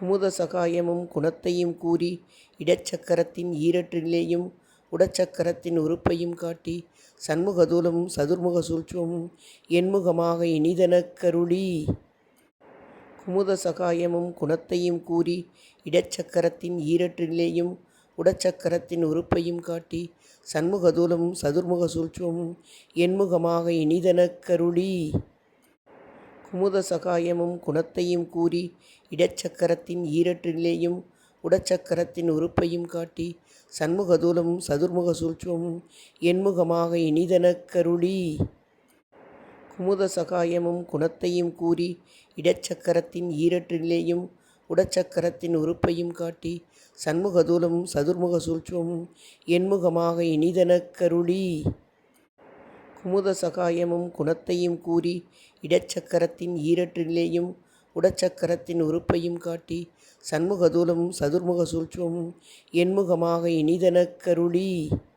குமுத சகாயமும் குணத்தையும் கூறி இடச்சக்கரத்தின் ஈரற்றிலேயும் உடச்சக்கரத்தின் உறுப்பையும் காட்டி சண்முகதூலமும் சதுர்முக சூழ்ச்சுவமும் எண்முகமாக இனிதனக் கருளி. குமுத சகாயமும் குணத்தையும் கூறி இடச்சக்கரத்தின் ஈரற்றிலேயும் உடச்சக்கரத்தின் உறுப்பையும் காட்டி சண்முகதூலமும் சதுர்முக சூழ்ச்சுவமும் எண்முகமாக இனிதனக் கருளி. குமுத சகாயமும் குணத்தையும் கூறி இடச்சக்கரத்தின் ஈரற்றிலேயும் உடச்சக்கரத்தின் உறுப்பையும் காட்டி சண்முகதூலமும் சதுர்முக சூழ்ச்சுவமும் எண்முகமாக இனிதனக் கருளி. குமுத சகாயமும் குணத்தையும் கூறி இடச்சக்கரத்தின் ஈரற்றிலேயும் உடச்சக்கரத்தின் உறுப்பையும் காட்டி சண்முகதூலமும் சதுர்முக சூழ்ச்சுவமும் எண்முகமாக இனிதனக் கருளி. குமுத சகாயமும் குணத்தையும் கூறி இடச்சக்கரத்தின் ஈரற்றிலேயும் உடச்சக்கரத்தின் உறுப்பையும் காட்டி சண்முகதூலமும் சதுர்முக சூழ்ச்சுவமும் எண்முகமாக இனிதனக் கருளி.